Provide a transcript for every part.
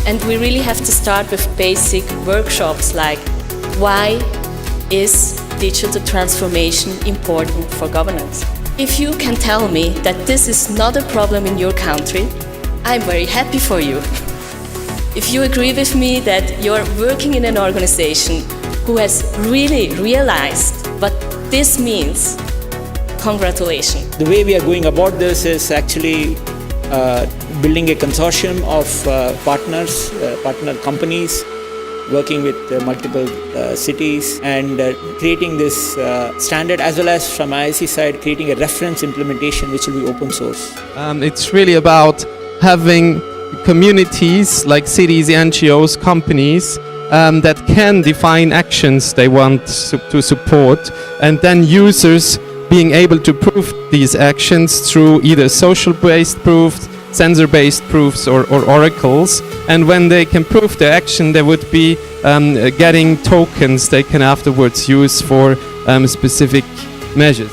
And we really have to start with basic workshops like, why is digital transformation important for governance? If you can tell me that this is not a problem in your country, I'm very happy for you. If you agree with me that you're working in an organization who has really realized what this means, congratulations. The way we are going about this is actually building a consortium of partner companies, working with multiple cities and creating this standard, as well as from IIC side creating a reference implementation which will be open source. It's really about having communities like cities, NGOs, companies that can define actions they want to support, and then users being able to prove these actions through either social-based proofs, sensor-based proofs or oracles. And when they can prove the action, they would be getting tokens they can afterwards use for specific measures.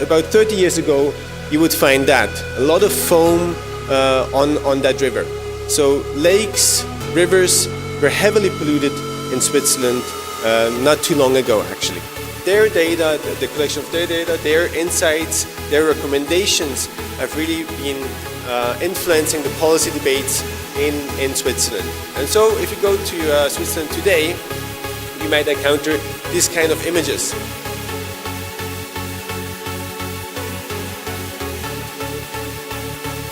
About 30 years ago, you would find that a lot of foam on that river. So lakes, rivers were heavily polluted in Switzerland not too long ago, actually. Their data, the collection of their data, their insights, their recommendations have really been influencing the policy debates in Switzerland. And so if you go to Switzerland today, you might encounter these kind of images.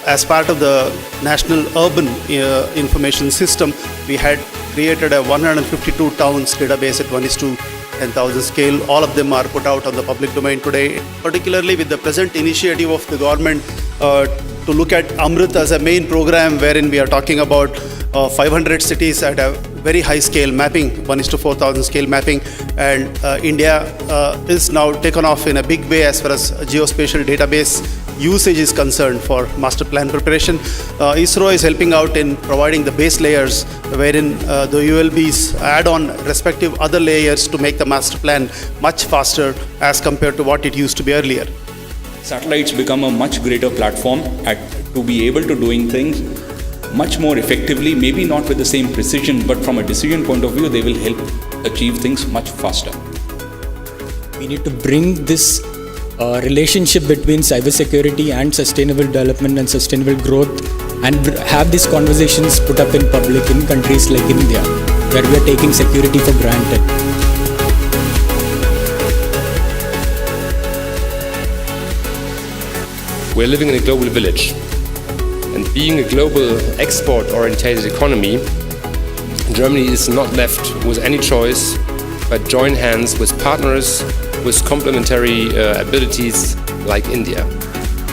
As part of the National Urban Information System, we had created a 152 towns database at 1:10,000 scale. All of them are put out on the public domain today, particularly with the present initiative of the government to look at AMRUT as a main program wherein we are talking about 500 cities at a very high scale mapping, 1:4,000 scale mapping, and India is now taken off in a big way as far as geospatial database usage is concerned for master plan preparation. ISRO is helping out in providing the base layers wherein the ULBs add on respective other layers to make the master plan much faster as compared to what it used to be earlier. Satellites become a much greater platform to be able to doing things much more effectively, maybe not with the same precision, but from a decision point of view, they will help achieve things much faster. We need to bring this relationship between cybersecurity and sustainable development and sustainable growth, and have these conversations put up in public in countries like India, where we are taking security for granted. We're living in a global village, and being a global export-oriented economy, Germany is not left with any choice but join hands with partners with complementary abilities like India.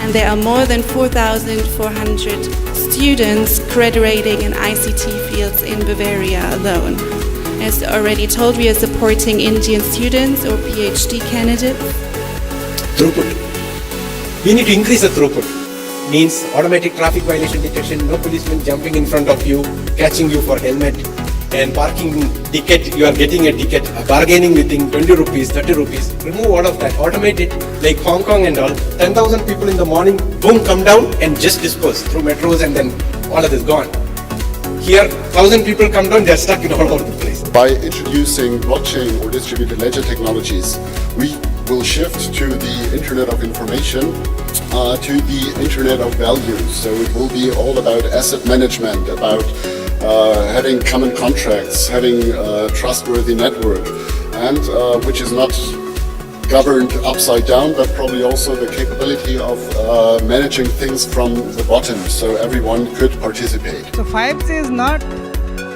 And there are more than 4,400 students graduating in ICT fields in Bavaria alone. As already told, we are supporting Indian students or PhD candidates. Throughput. We need to increase the throughput. Means automatic traffic violation detection, no policeman jumping in front of you, catching you for helmet, and parking ticket, you are getting a ticket, bargaining within 20 rupees, 30 rupees. Remove all of that, automate it, like Hong Kong and all. 10,000 people in the morning, boom, come down and just disperse through metros, and then all of this gone. Here, 1,000 people come down, they're stuck in all over the place. By introducing blockchain or distributed ledger technologies, we will shift to the Internet of Information, to the Internet of Values. So it will be all about asset management, about having common contracts, having a trustworthy network, and which is not governed upside down, but probably also the capability of managing things from the bottom, so everyone could participate. So 5G is not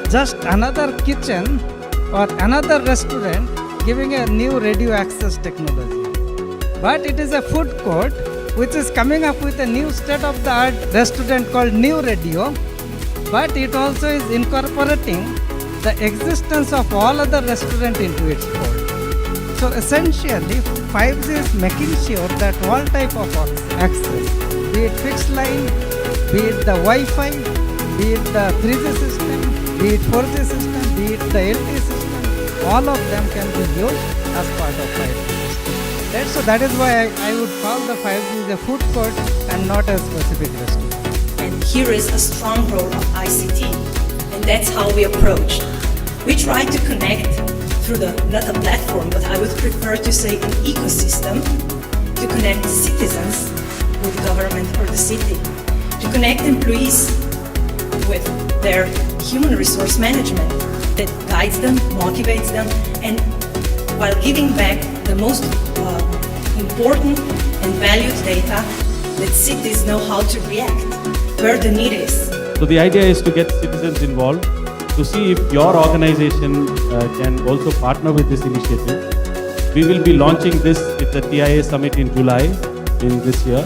just another kitchen or another restaurant giving a new radio access technology, but it is a food court which is coming up with a new state-of-the-art restaurant called New Radio, but it also is incorporating the existence of all other restaurants into its fold. So essentially, 5G is making sure that all type of access, be it fixed line, be it the Wi-Fi, be it the 3G system, be it 4G system, be it the LTE system, all of them can be used as part of 5G. So that is why I would call the 5G a food court and not a specific restaurant. And here is a strong role of ICT, and that's how we approach. We try to connect through not a platform, but I would prefer to say an ecosystem, to connect citizens with government or the city, to connect employees with their human resource management that guides them, motivates them, and while giving back the most important and valued data, that cities know how to react, where the need is. So the idea is to get citizens involved, to see if your organization can also partner with this initiative. We will be launching this with the TIA Summit in July in this year.